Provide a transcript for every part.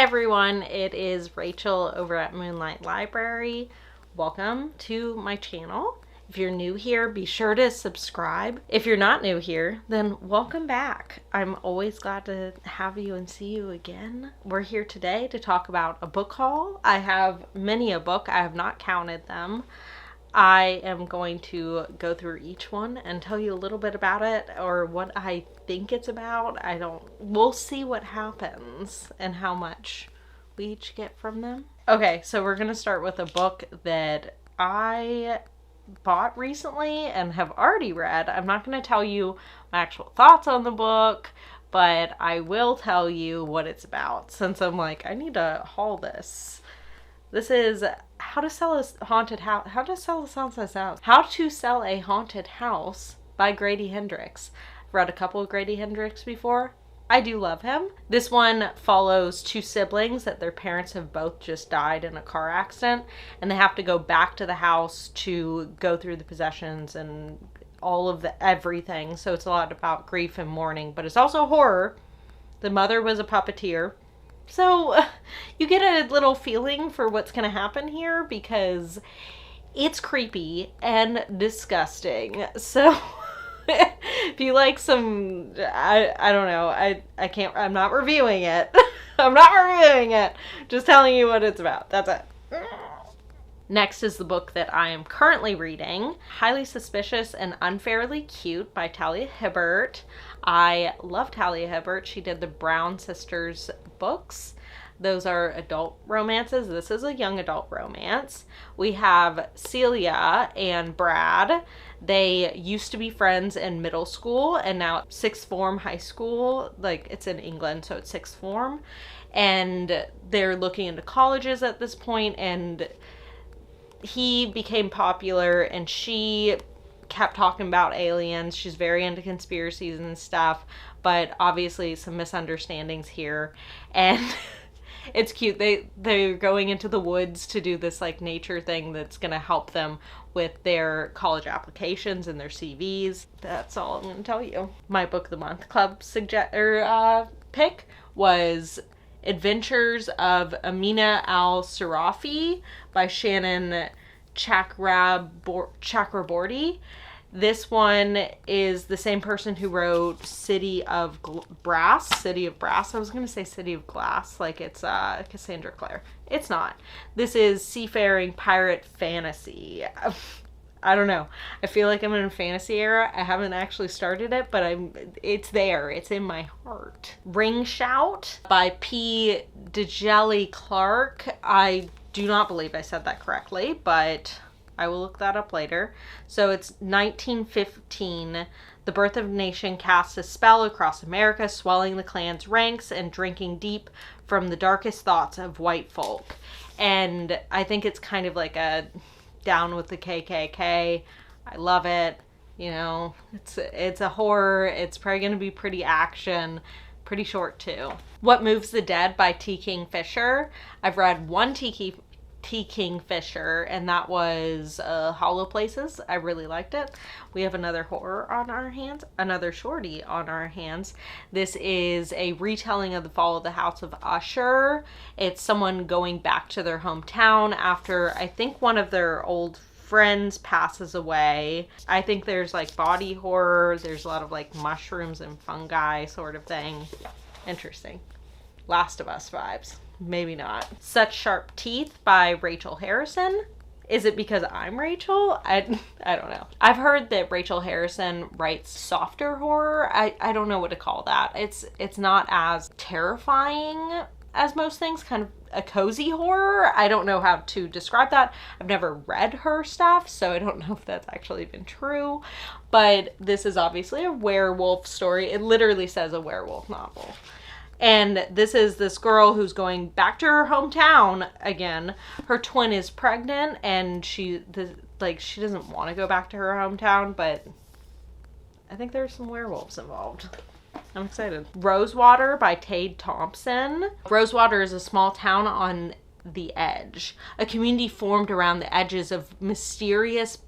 everyone, it is Rachel over at Moonlight Library. Welcome to my channel. If you're new here, be sure to subscribe. If you're not new here, then welcome back. I'm always glad to have you and see you again. We're here today to talk about a book haul. I have many a book. I have not counted them. I am going to go through each one and tell you a little bit about it or what I think it's about. We'll see what happens and how much we each get from them. Okay, so we're going to start with a book that I bought recently and have already read. I'm not going to tell you my actual thoughts on the book, but I will tell you what it's about since I'm like, I need to haul this. This is How to Sell a Haunted House. How to Sell a Haunted House by Grady Hendrix. I've read a couple of Grady Hendrix before. I do love him. This one follows two siblings that their parents have both just died in a car accident, and they have to go back to the house to go through the possessions and all of everything. So it's a lot about grief and mourning, but it's also horror. The mother was a puppeteer. So you get a little feeling for what's going to happen here because it's creepy and disgusting. So if you like some, I don't know, I'm not reviewing it. I'm not reviewing it. Just telling you what it's about. That's it. Next is the book that I am currently reading, Highly Suspicious and Unfairly Cute by Talia Hibbert. I love Talia Hibbert. She did the Brown Sisters books. Those are adult romances. This is a young adult romance. We have Celia and Brad. They used to be friends in middle school and now sixth form high school. Like, it's in England, so it's sixth form. And they're looking into colleges at this point, and he became popular and she kept talking about aliens. She's very into conspiracies and stuff, but obviously some misunderstandings here. And it's cute. They're going into the woods to do this like nature thing that's going to help them with their college applications and their CVs. That's all I'm going to tell you. My book of the month club pick was Adventures of Amina al-Sarafi by Shannon Chakraborty. This one is the same person who wrote City of Brass. I was going to say City of Glass, like it's Cassandra Clare. It's not. This is seafaring pirate fantasy. I don't know. I feel like I'm in a fantasy era. I haven't actually started it, but it's there. It's in my heart. Ring Shout by P. Djeli Clark. I do not believe I said that correctly, but I will look that up later. So it's 1915. The birth of a nation casts a spell across America, swelling the clan's ranks and drinking deep from the darkest thoughts of white folk. And I think it's kind of like a down with the KKK. I love it. You know, it's a horror. It's probably going to be pretty action. Pretty short too. What Moves the Dead by T. Kingfisher. I've read one T. Kingfisher, and that was Hollow Places. I really liked it. We have another horror on our hands, another shorty on our hands. This is a retelling of the fall of the House of Usher. It's someone going back to their hometown after, I think, one of their old friends passes away. I think there's like body horror. There's a lot of like mushrooms and fungi sort of thing. Interesting. Last of Us vibes. Maybe not. Such Sharp Teeth by Rachel Harrison. Is it because I'm Rachel? I don't know. I've heard that Rachel Harrison writes softer horror. I don't know what to call that. It's not as terrifying as most things, kind of a cozy horror. I don't know how to describe that. I've never read her stuff, so I don't know if that's actually been true. But this is obviously a werewolf story. It literally says a werewolf novel. And this is this girl who's going back to her hometown again. Her twin is pregnant, and she doesn't want to go back to her hometown, but I think there's some werewolves involved. I'm excited. Rosewater by Tade Thompson. Rosewater is a small town on the edge. A community formed around the edges of a mysterious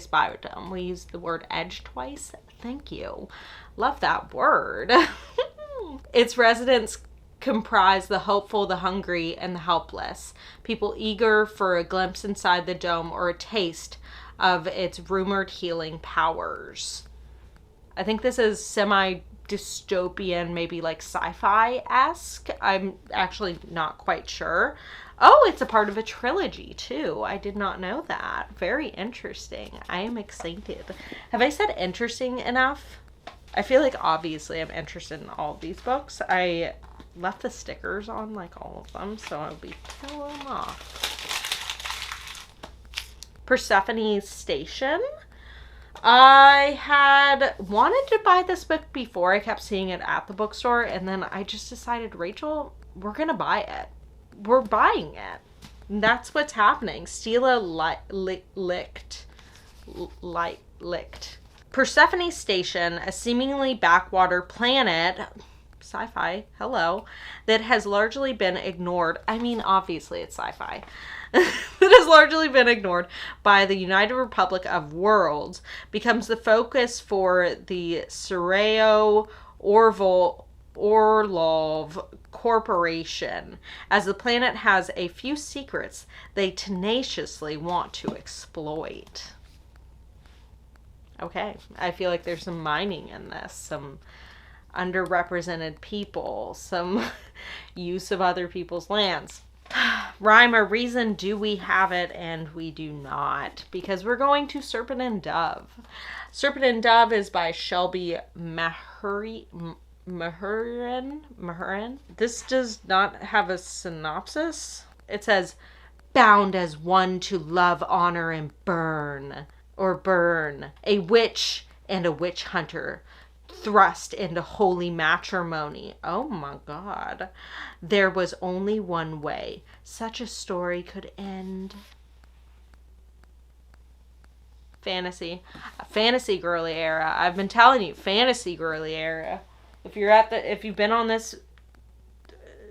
biodome. We used the word edge twice. Thank you. Love that word. Its residents comprise the hopeful, the hungry, and the helpless. People eager for a glimpse inside the dome or a taste of its rumored healing powers. I think this is semi-dystopian, maybe like sci-fi-esque. I'm actually not quite sure. Oh, it's a part of a trilogy too. I did not know that. Very interesting. I am excited. Have I said interesting enough? I feel like obviously I'm interested in all of these books. I left the stickers on like all of them, so I'll be peeling them off. Persephone Station. I had wanted to buy this book before. I kept seeing it at the bookstore, and then I just decided, Rachel, we're gonna buy it. We're buying it. And that's what's happening. Stila licked. Persephone Station, a seemingly backwater planet, sci-fi, hello, that has largely been ignored. I mean, obviously it's sci-fi. That has largely been ignored by the United Republic of Worlds, becomes the focus for the Surreo Orlov Corporation, as the planet has a few secrets they tenaciously want to exploit. Okay, I feel like there's some mining in this, some underrepresented people, some use of other people's lands. Rhyme or reason, do we have it? And we do not, because we're going to Serpent and Dove. Serpent and Dove is by Shelby Mahurin. This does not have a synopsis. It says, bound as one to love, honor, and burn. A witch and a witch hunter thrust into holy matrimony. Oh my God. There was only one way such a story could end. Fantasy girly era. I've been telling you, fantasy girly era. If you've been on this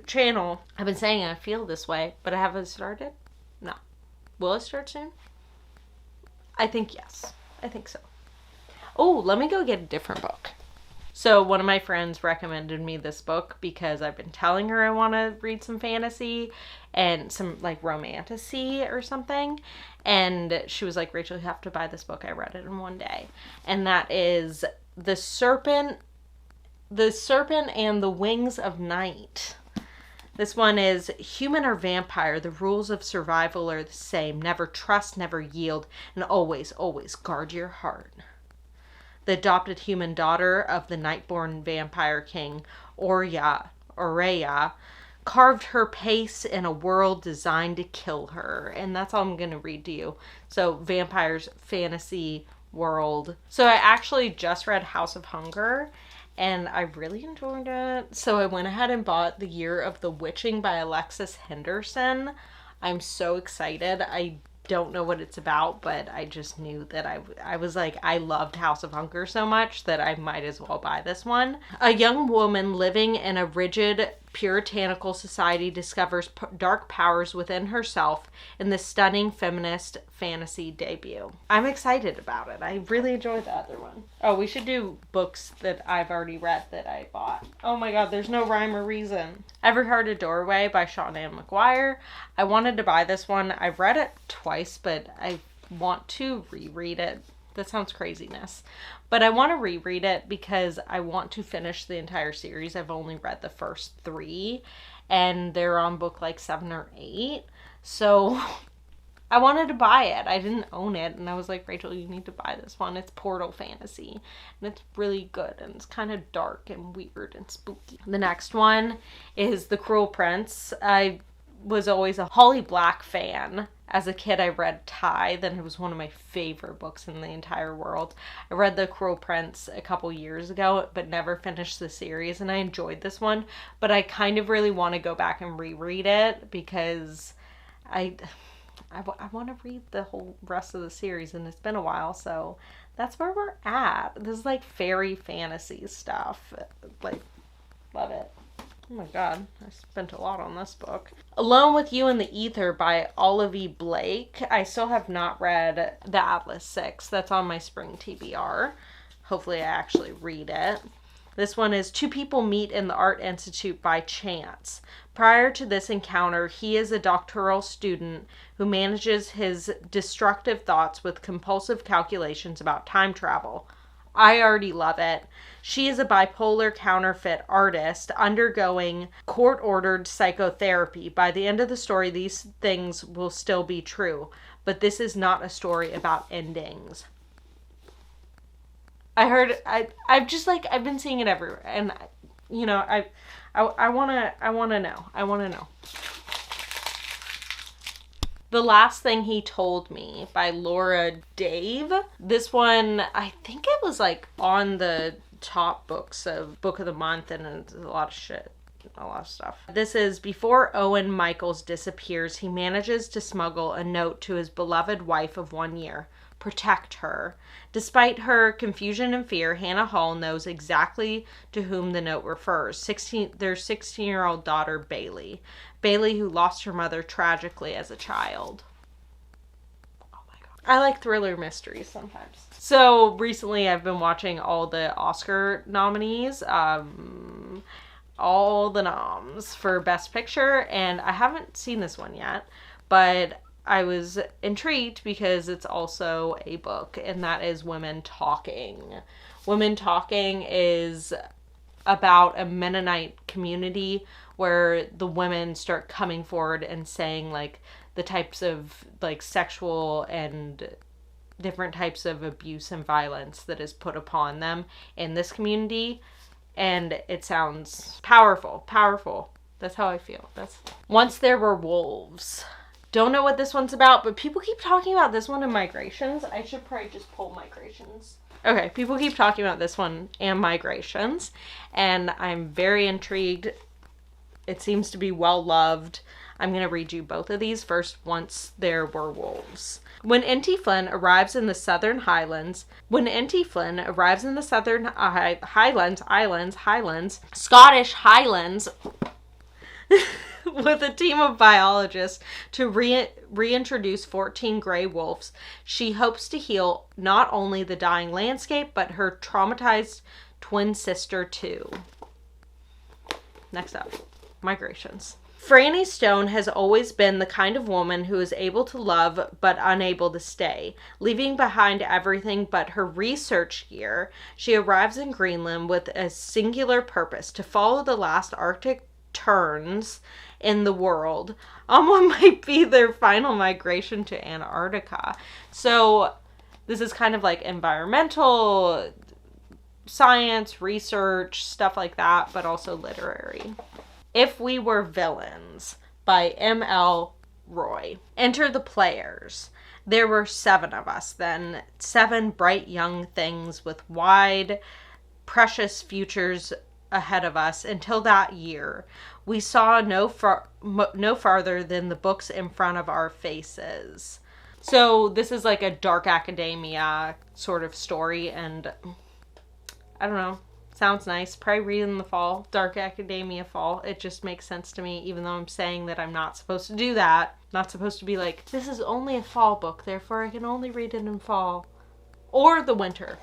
channel, I've been saying I feel this way, but I haven't started. No. Will it start soon? I think yes. I think so. Oh, let me go get a different book. So one of my friends recommended me this book because I've been telling her I want to read some fantasy and some like romantasy or something. And she was like, Rachel, you have to buy this book. I read it in one day. And that is The Serpent and the Wings of Night. This one is human or vampire. The rules of survival are the same. Never trust, never yield, and always, always guard your heart. The adopted human daughter of the night-born vampire king, Aurea, carved her pace in a world designed to kill her. And that's all I'm going to read to you. So, vampires, fantasy world. So, I actually just read House of Hunger, and I really enjoyed it. So I went ahead and bought The Year of the Witching by Alexis Henderson. I'm so excited. I don't know what it's about, but I just knew that I was like, I loved House of Hunger so much that I might as well buy this one. A young woman living in a rigid, puritanical society discovers dark powers within herself in this stunning feminist fantasy debut. I'm excited about it. I really enjoyed the other one. Oh, we should do books that I've already read that I bought. Oh my God, there's no rhyme or reason. Every Heart a Doorway by Sean Ann McGuire. I wanted to buy this one. I've read it twice, but I want to reread it. That sounds craziness. But I want to reread it because I want to finish the entire series. I've only read the first 3, and they're on book like 7 or 8. So I wanted to buy it. I didn't own it, and I was like, Rachel, you need to buy this one. It's Portal Fantasy, and it's really good, and it's kind of dark and weird and spooky. The next one is The Cruel Prince. I was always a Holly Black fan. As a kid, I read Tithe, and it was one of my favorite books in the entire world. I read The Cruel Prince a couple years ago, but never finished the series, and I enjoyed this one. But I kind of really want to go back and reread it because I want to read the whole rest of the series, and it's been a while, so that's where we're at. This is like fairy fantasy stuff. Like, love it. Oh my God, I spent a lot on this book. Alone with You in the Ether by Olivia Blake. I still have not read The Atlas 6. That's on my spring TBR. Hopefully I actually read it. This one is two people meet in the Art Institute by chance. Prior to this encounter, he is a doctoral student who manages his destructive thoughts with compulsive calculations about time travel. I already love it. She is a bipolar counterfeit artist undergoing court-ordered psychotherapy. By the end of the story, these things will still be true. But this is not a story about endings. I've been seeing it everywhere. And, you know, I want to know. The Last Thing He Told Me by Laura Dave. This one, I think it was like on the top books of Book of the Month, and it's a lot of shit. A lot of stuff. This is before Owen Michaels disappears, he manages to smuggle a note to his beloved wife of 1 year. Protect her. Despite her confusion and fear, Hannah Hall knows exactly to whom the note refers. Their 16-year-old daughter, Bailey. Bailey, who lost her mother tragically as a child. Oh my god. I like thriller mysteries sometimes. So recently I've been watching all the Oscar nominees. All the noms for Best Picture, and I haven't seen this one yet, but I was intrigued because it's also a book, and that is Women Talking. Women Talking is about a Mennonite community where the women start coming forward and saying like the types of like sexual and different types of abuse and violence that is put upon them in this community. And it sounds powerful. That's how I feel. Once There Were Wolves. Don't know what this one's about, but people keep talking about this one in Migrations. I should probably just pull Migrations. Okay, people keep talking about this one and Migrations, and I'm very intrigued. It seems to be well loved. I'm going to read you both of these first. Once There Were Wolves. When N.T. Flynn arrives in the Southern Highlands, Scottish Highlands, with a team of biologists to reintroduce 14 gray wolves, she hopes to heal not only the dying landscape, but her traumatized twin sister too. Next up, Migrations. Franny Stone has always been the kind of woman who is able to love but unable to stay. Leaving behind everything but her research gear, she arrives in Greenland with a singular purpose: to follow the last Arctic terns in the world on what might be their final migration to Antarctica. So this is kind of like environmental science, research, stuff like that, but also literary. If We Were Villains by M.L. Roy. Enter the players. There were 7 of us then, 7 bright young things with wide, precious futures ahead of us. Until that year, we saw no farther than the books in front of our faces. So this is like a dark academia sort of story, and I don't know. Sounds nice. Probably read in the fall. Dark academia fall. It just makes sense to me, even though I'm saying that I'm not supposed to do that. Not supposed to be like, this is only a fall book, therefore I can only read it in fall. Or the winter.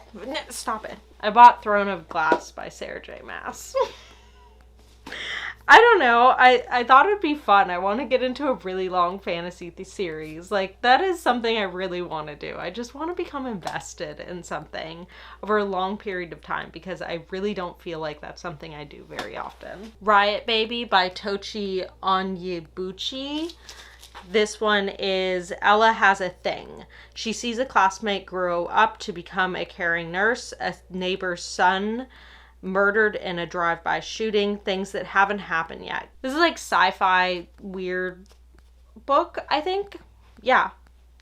Stop it. I bought Throne of Glass by Sarah J. Maas. I don't know. I thought it'd be fun. I want to get into a really long fantasy series. Like, that is something I really want to do. I just want to become invested in something over a long period of time, because I really don't feel like that's something I do very often. Riot Baby by Tochi Onyebuchi. This one is Ella has a thing. She sees a classmate grow up to become a caring nurse, a neighbor's son murdered in a drive-by shooting, things that haven't happened yet. This is like sci-fi weird book, I think. Yeah.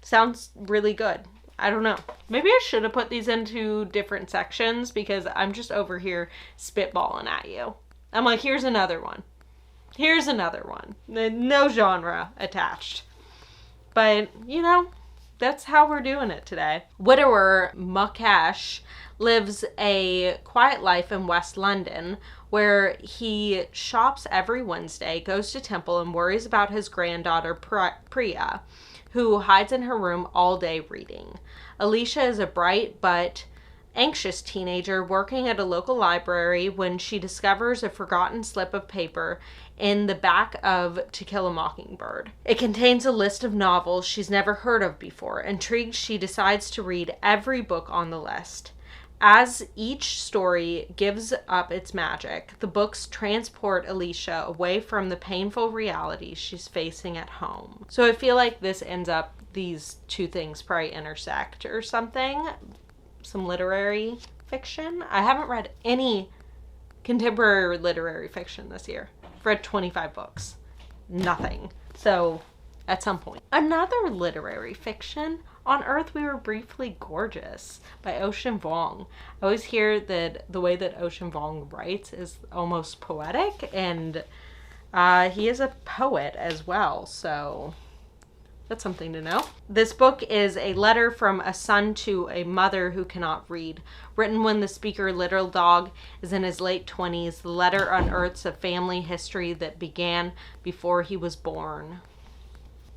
Sounds really good. I don't know. Maybe I should have put these into different sections, because I'm just over here spitballing at you. I'm like, here's another one. Here's another one. No genre attached. But, you know, that's how we're doing it today. Widower Mukesh lives a quiet life in West London, where he shops every Wednesday, goes to temple, and worries about his granddaughter Priya, who hides in her room all day reading. Alicia is a bright but anxious teenager working at a local library when she discovers a forgotten slip of paper in the back of To Kill a Mockingbird. It contains a list of novels she's never heard of before. Intrigued, she decides to read every book on the list. As each story gives up its magic, the books transport Alicia away from the painful reality she's facing at home. So I feel like this ends up, these two things probably intersect or something. Some literary fiction. I haven't read any contemporary literary fiction this year. I've read 25 books. Nothing. So, at some point. Another literary fiction, On Earth We Were Briefly Gorgeous by Ocean Vuong. I always hear that the way that Ocean Vuong writes is almost poetic, and he is a poet as well, so that's something to know. This book is a letter from a son to a mother who cannot read. Written when the speaker, Little Dog, is in his late 20s, the letter unearths a family history that began before he was born.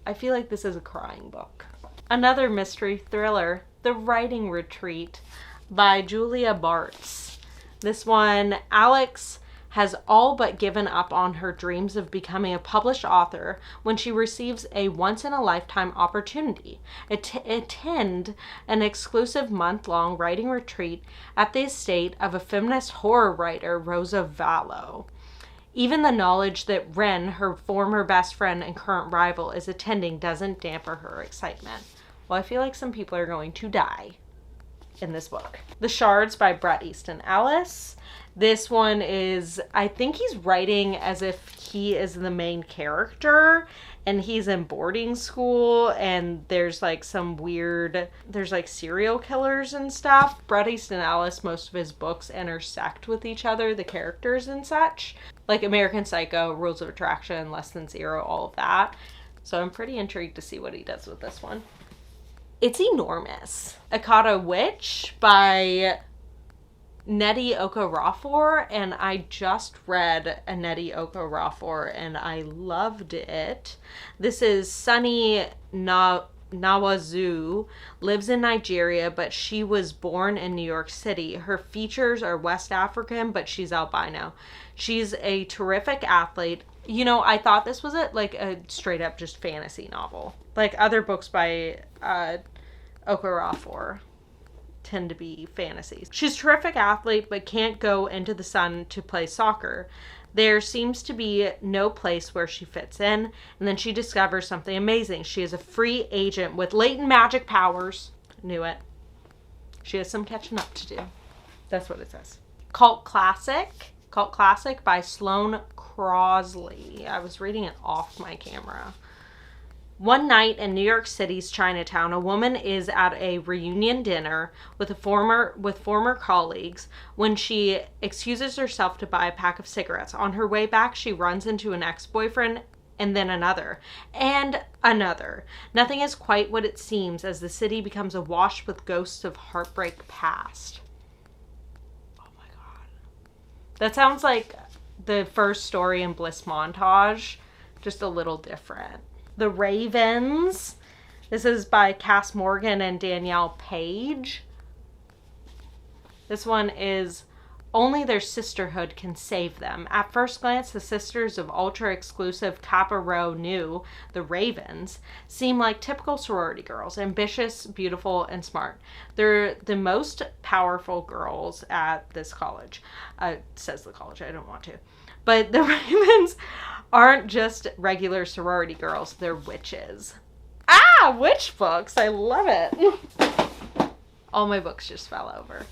I feel like this is a crying book. Another mystery thriller, The Writing Retreat by Julia Bartz. This one, Alex has all but given up on her dreams of becoming a published author when she receives a once-in-a-lifetime opportunity. Attend an exclusive month-long writing retreat at the estate of a feminist horror writer, Rosa Vallow. Even the knowledge that Ren, her former best friend and current rival, is attending doesn't dampen her excitement. Well, I feel like some people are going to die in this book. The Shards by Bret Easton Ellis. This one is, I think he's writing as if he is the main character and he's in boarding school and there's like some weird, there's like serial killers and stuff. Bret Easton Ellis, most of his books intersect with each other, the characters and such. Like American Psycho, Rules of Attraction, Less Than Zero, all of that. So I'm pretty intrigued to see what he does with this one. It's enormous. Akata Witch by Nnedi Okorafor, and I just read Nnedi Okorafor and I loved it. This is Sunny Nawazu, lives in Nigeria, but she was born in New York City. Her features are West African, but she's albino. She's a terrific athlete. You know, I thought this was a straight up just fantasy novel. Like other books by Okorafor tend to be fantasies. She's a terrific athlete, but can't go into the sun to play soccer. There seems to be no place where she fits in, and then she discovers something amazing. She is a free agent with latent magic powers. Knew it. She has some catching up to do. That's what it says. Cult Classic by Sloane Crosley. I was reading it off my camera. One night in New York City's Chinatown, a woman is at a reunion dinner with former colleagues when she excuses herself to buy a pack of cigarettes. On her way back, she runs into an ex-boyfriend and then another, and another. Nothing is quite what it seems as the city becomes awash with ghosts of heartbreak past. Oh my god. That sounds like the first story in Bliss Montage, just a little different. The Ravens. This is by Cass Morgan and Danielle Page. This one is Only Their Sisterhood Can Save Them. At first glance, the sisters of ultra-exclusive Kappa Rho Nu, the Ravens, seem like typical sorority girls, ambitious, beautiful, and smart. They're the most powerful girls at this college. Says the college, I don't want to. But the Ravens aren't just regular sorority girls, they're witches. Ah, witch books, I love it. All my books just fell over.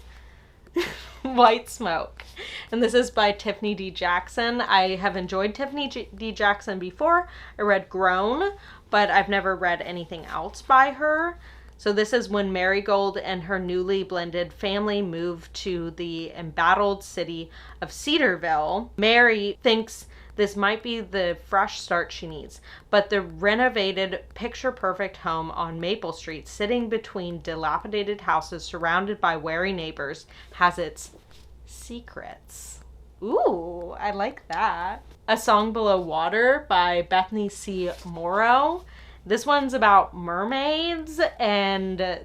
White Smoke. And this is by Tiffany D. Jackson. I have enjoyed Tiffany D. Jackson before. I read Grown, but I've never read anything else by her. So this is when Marigold and her newly blended family move to the embattled city of Cedarville. Mary thinks this might be the fresh start she needs, but the renovated, picture-perfect home on Maple Street, sitting between dilapidated houses surrounded by wary neighbors, has its secrets. Ooh, I like that. A Song Below Water by Bethany C. Morrow. This one's about mermaids, and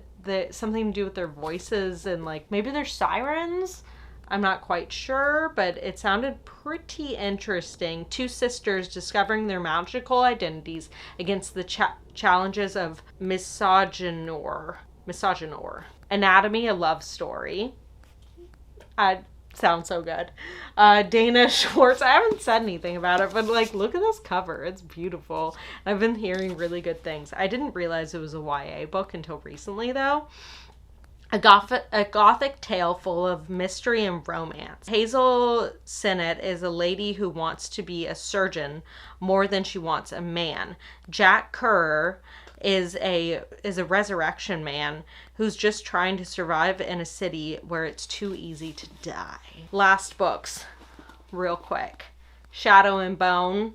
something to do with their voices, and like maybe they're sirens. I'm not quite sure, but it sounded pretty interesting. Two sisters discovering their magical identities against the challenges of misogynoir. Anatomy, a love story. Sounds so good. Dana Schwartz. I haven't said anything about it, but like, look at this cover. It's beautiful. I've been hearing really good things. I didn't realize it was a YA book until recently, though. A gothic tale full of mystery and romance. Hazel Sinnott is a lady who wants to be a surgeon more than she wants a man. Jack Kerr is a resurrection man who's just trying to survive in a city where it's too easy to die. Last books, real quick. Shadow and Bone.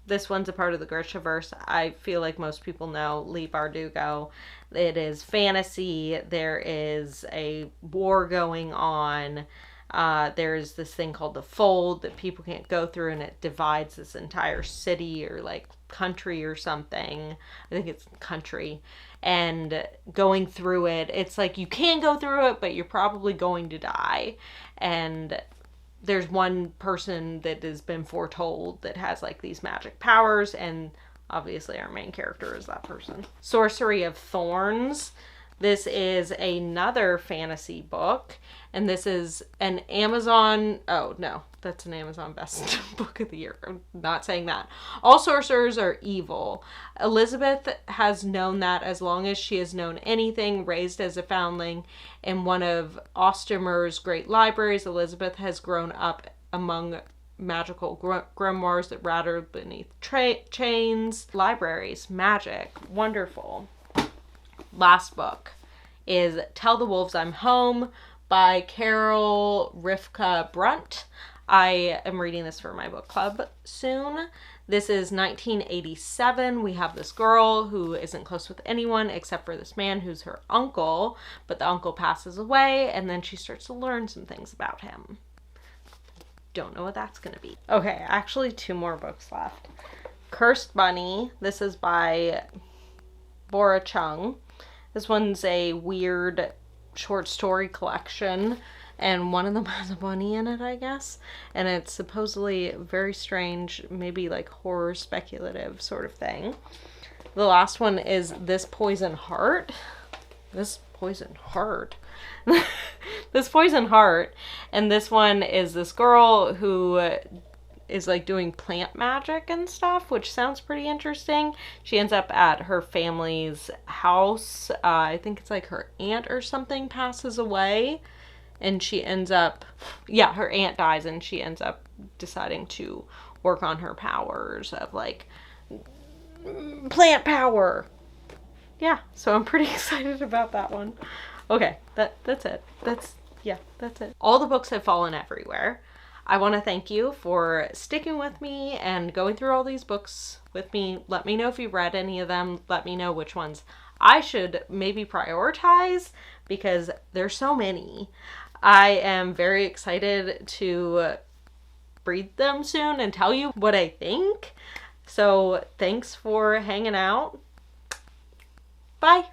This one's a part of the Grishaverse. I feel like most people know Lee Bardugo. It is fantasy. There is a war going on. There's this thing called the Fold that people can't go through, and it divides this entire city or like country or something. I think it's country. And going through it, it's like you can go through it, but you're probably going to die. And there's one person that has been foretold that has like these magic powers, and obviously our main character is that person. Sorcery of Thorns. This is another fantasy book, and this is an Amazon... Oh, no, that's an Amazon Best Book of the Year. I'm not saying that. All sorcerers are evil. Elizabeth has known that as long as she has known anything. Raised as a foundling in one of Ostermer's great libraries, Elizabeth has grown up among magical grimoires that rattle beneath chains. Libraries, magic, wonderful. Last book is Tell the Wolves I'm Home by Carol Rivka Brunt. I am reading this for my book club soon. This is 1987. We have this girl who isn't close with anyone except for this man who's her uncle, but the uncle passes away, and then she starts to learn some things about him. Don't know what that's going to be. Okay, actually 2 more books left. Cursed Bunny. This is by Bora Chung. This one's a weird short story collection, and one of them has a bunny in it, I guess. And it's supposedly very strange, maybe like horror speculative sort of thing. The last one is This Poison Heart. This Poison Heart. This Poison Heart. And this one is this girl who is like doing plant magic and stuff, which sounds pretty interesting. She ends up at her family's house. I think it's like her aunt or something passes away, and she ends up, yeah, her aunt dies, and she ends up deciding to work on her powers of like plant power. Yeah, so I'm pretty excited about that one. Okay, that's it. That's it. All the books have fallen everywhere. I want to thank you for sticking with me and going through all these books with me. Let me know if you read any of them. Let me know which ones I should maybe prioritize, because there's so many. I am very excited to read them soon and tell you what I think. So thanks for hanging out. Bye.